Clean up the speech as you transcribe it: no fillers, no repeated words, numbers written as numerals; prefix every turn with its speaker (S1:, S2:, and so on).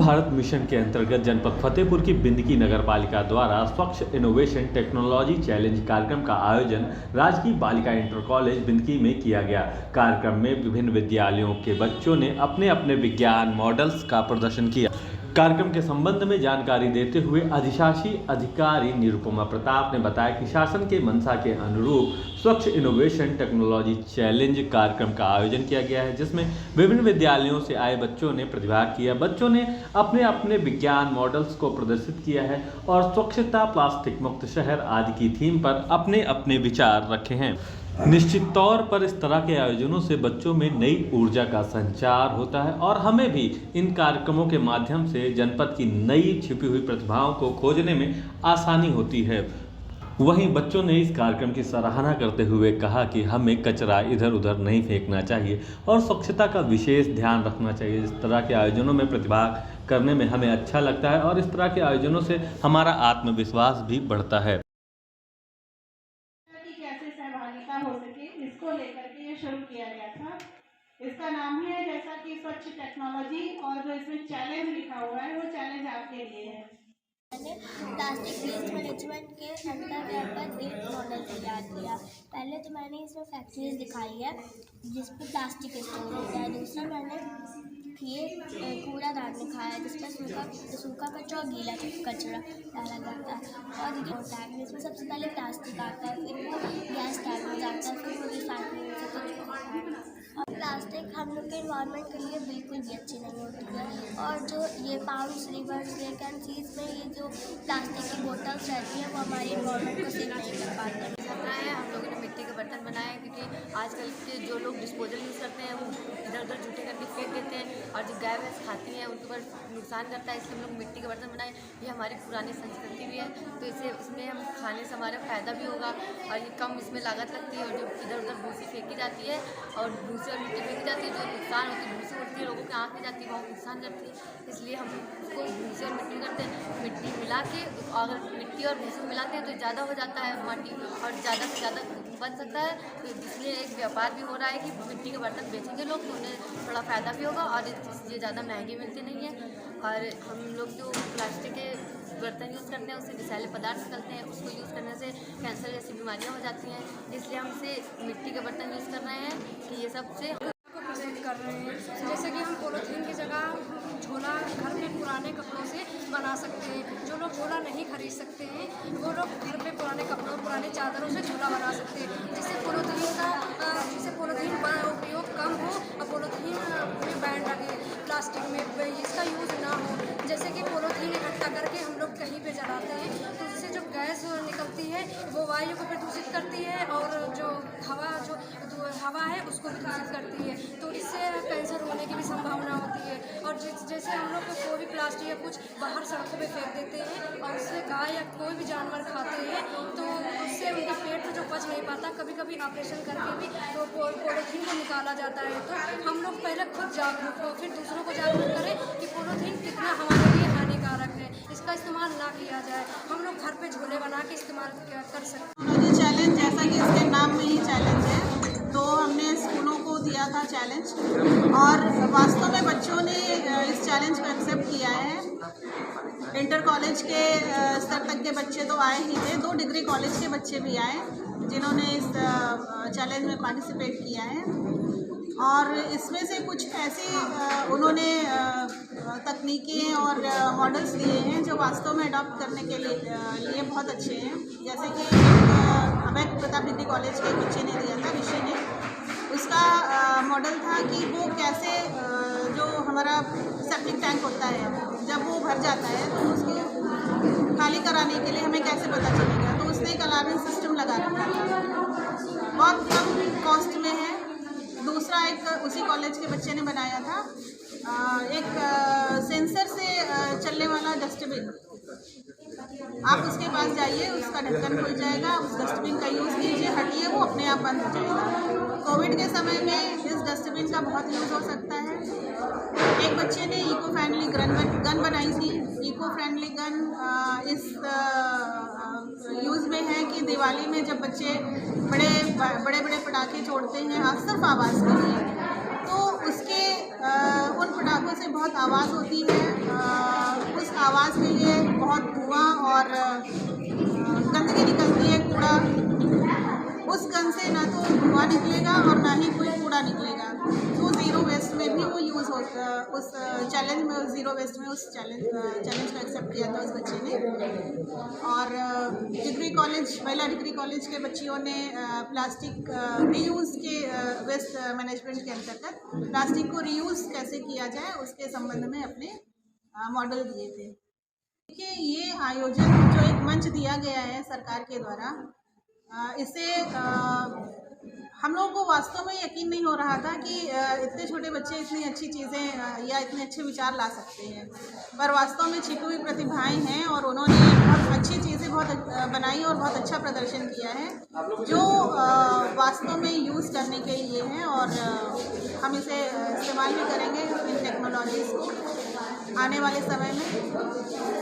S1: Bharat mission के अंतर्गत जनपद फतेहपुर की बिंदकी नगर पालिका द्वारा स्वच्छ इनोवेशन टेक्नोलॉजी चैलेंज कार्यक्रम का आयोजन राजकीय बालिका इंटर कॉलेज बिंदकी में किया गया। कार्यक्रम में विभिन्न विद्यालयों के बच्चों ने अपने अपने विज्ञान मॉडल्स का प्रदर्शन किया। कार्यक्रम के संबंध में जानकारी देते हुए अधिशासी अधिकारी निरुपमा प्रताप ने बताया कि शासन के मंशा के अनुरूप स्वच्छ इनोवेशन टेक्नोलॉजी चैलेंज कार्यक्रम का आयोजन किया गया है, जिसमें विभिन्न विद्यालयों से आए बच्चों ने प्रतिभाग किया। बच्चों ने अपने अपने विज्ञान मॉडल्स को प्रदर्शित किया है और स्वच्छता, प्लास्टिक मुक्त शहर आदि की थीम पर अपने अपने विचार रखे हैं। निश्चित तौर पर इस तरह के आयोजनों से बच्चों में नई ऊर्जा का संचार होता है और हमें भी इन कार्यक्रमों के माध्यम से जनपद की नई छिपी हुई प्रतिभाओं को खोजने में आसानी होती है। वहीं बच्चों ने इस कार्यक्रम की सराहना करते हुए कहा कि हमें कचरा इधर उधर नहीं फेंकना चाहिए और स्वच्छता का विशेष ध्यान रखना चाहिए। इस तरह के आयोजनों में प्रतिभाग करने में हमें अच्छा लगता है और इस तरह के आयोजनों से हमारा आत्मविश्वास भी बढ़ता है।
S2: हो सके इसको लेकर के ये शुरू किया गया था। इसका नाम है जैसा कि स्वच्छ टेक्नोलॉजी और जो इसमें चैलेंज लिखा हुआ है वो चैलेंज आपके लिए है।
S3: मैंने प्लास्टिक वेस्ट मैनेजमेंट के अंतर्गत एक मॉडल तैयार किया। पहले तो मैंने इसमें फैक्ट्रीज दिखाई है जिसमें प्लास्टिक स्टोर होता है। दूसरा मैंने ये कूड़ादान दिखाया है जिसमें सूखा कचरा और गीला कचरा डाला जाता है। और ये टैग में इसमें सबसे पहले प्लास्टिक आता है, फिर वो गैस टैग में जाता है, फिर वो रिसाइकलिंग से कुछ होता है। और प्लास्टिक हम लोग के इन्वायरमेंट के लिए बिल्कुल भी अच्छी नहीं होती है। और जो ये pouch, reverse, lake and cheese में ये जो प्लास्टिक की बोतल्स रहती हैं वो हमारे इन्वायरमेंट को सेव नहीं कर पाते।
S4: हम लोगों ने मिट्टी के बर्तन बनाए क्योंकि आजकल के जो लोग डिस्पोजल यूज़ करते हैं वो इधर उधर जूठे करके फेंक देते हैं और जो गाय भैंस खाती हैं उनके ऊपर नुकसान करता है। इसलिए हम लोग मिट्टी के बर्तन बनाए। ये हमारी पुरानी संस्कृति भी है, तो इसमें हम खाने से हमारा फ़ायदा भी होगा और ये कम इसमें लागत लगती है। और जो इधर उधर भूसी फेंकी जाती है और भूसी और मिट्टी फेंकी जाती है, जो नुकसान होती है, भूसी उड़ती है, लोगों के आँख में जाती है, बहुत नुकसान करती है। इसलिए हम उसको भूसी और मिट्टी करते हैं। मिट्टी मिला के अगर मिट्टी और भूसी मिलाते हैं तो ज़्यादा हो जाता है माटी और ज़्यादा से ज़्यादा बन सकता है। तो इसलिए एक व्यापार भी हो रहा है कि मिट्टी के बर्तन बेचेंगे लोग तो उन्हें थोड़ा फ़ायदा भी होगा और ये ज़्यादा महंगे मिलते नहीं हैं। और हम लोग जो प्लास्टिक के बर्तन यूज़ करते हैं उससे विषैले पदार्थ निकलते हैं, उसको यूज़ करने से कैंसर जैसी बीमारियां हो जाती हैं। इसलिए हम इसे मिट्टी के बर्तन यूज़ कर रहे हैं कि ये सबसे
S5: कर रहे हैं। जैसे कि हम पॉलीथीन की जगह झोला घर में पुराने कपड़ों से बना सकते हैं। जो लोग झोला नहीं खरीद सकते हैं वो लोग घर में पुराने कपड़ों, पुराने चादरों से झोला बना सकते हैं, जिससे पॉलीथीन का उपयोग कम हो और पॉलीथीन में बैन लगे, प्लास्टिक में इसका यूज़ ना हो। जैसे कि पॉलीथीन इकट्ठा करके हम लोग कहीं पे जलाते हैं तो इससे जो गैस निकलती है वो वायु को प्रदूषित करती है और जो हवा है उसको भी दूषित करती है, तो इससे कैंसर होने की भी संभावना होती है। और जैसे हम लोग कोई भी प्लास्टिक या कुछ बाहर सड़कों पे फेंक देते हैं और उससे गाय या कोई भी जानवर खाते हैं तो उससे उनके पेट में जो पच नहीं पाता, कभी कभी ऑपरेशन करके भी तो पॉलीथीन को निकाला जाता है। तो हम लोग पहले खुद जागरूक हो, फिर दूसरों को जागरूक करें कि पॉलीथीन कितना हमारे लिए हानिकारक है, इसका इस्तेमाल ना किया जाए। हम लोग घर पे झोले बना के इस्तेमाल कर सकते
S2: हैं। चैलेंज जैसा कि इसके नाम में ही चैलेंज है, तो हमने स्कूलों को दिया था चैलेंज और वास्तव में बच्चों ने इस चैलेंज को एक्सेप्ट किया है। इंटर कॉलेज के स्तर तक के बच्चे तो आए ही थे, 2 डिग्री कॉलेज के बच्चे भी आए जिन्होंने इस चैलेंज में पार्टिसिपेट किया है। और इसमें से कुछ ऐसी उन्होंने तकनीकें और मॉडल्स दिए हैं जो वास्तव में अडॉप्ट करने के लिए बहुत अच्छे हैं। जैसे कि अभय प्रताप डिग्री कॉलेज के बच्चे ने दिया था, ऋषि ने, उसका मॉडल था कि वो कैसे जो हमारा सेप्टिक टैंक होता है जब वो भर जाता है तो उसको खाली कराने के लिए हमें कैसे पता चलेगा। तो उसने एक अलार्मिंग सिस्टम लगा रखा था, बहुत कम कॉस्ट में है। दूसरा एक उसी कॉलेज के बच्चे ने बनाया था एक सेंसर से चलने वाला डस्टबिन। आप उसके पास जाइए, उसका ढक्कन खुल जाएगा, उस डस्टबिन का यूज़ कीजिए, हटिए, वो अपने आप बंद हो जाएगा। कोविड के समय में इस डस्टबिन का बहुत यूज़ हो सकता है। एक बच्चे ने इको फ्रेंडली गन बनाई थी। इको फ्रेंडली गन इस यूज़ में है कि दिवाली में जब बच्चे बड़े बड़े पटाखे छोड़ते हैं सिर्फ आवाज़ के लिए, तो उसके उन पटाखों से बहुत आवाज़ होती है और गंदगी निकलती है, कूड़ा, उस गन से ना तो धुआं निकलेगा और ना ही कोई कूड़ा निकलेगा। तो ज़ीरो वेस्ट में भी वो यूज़ होता, उस चैलेंज में, ज़ीरो वेस्ट में उस चैलेंज को एक्सेप्ट किया था उस बच्चे ने। और महिला डिग्री कॉलेज के बच्चियों ने प्लास्टिक रीयूज़ के वेस्ट मैनेजमेंट के अंतर्गत प्लास्टिक को रीयूज़ कैसे किया जाए उसके संबंध में अपने मॉडल दिए थे। देखिए, ये आयोजन जो एक मंच दिया गया है सरकार के द्वारा, इससे हम लोगों को वास्तव में यकीन नहीं हो रहा था कि इतने छोटे बच्चे इतनी अच्छी चीज़ें या इतने अच्छे विचार ला सकते हैं, पर वास्तव में छिपी हुई प्रतिभाएं हैं और उन्होंने बहुत अच्छी चीज़ें बनाई और बहुत अच्छा प्रदर्शन किया है, जो वास्तव में यूज़ करने के लिए है। और हम इसे इस्तेमाल भी करेंगे इन टेक्नोलॉजीज़ को आने वाले समय में।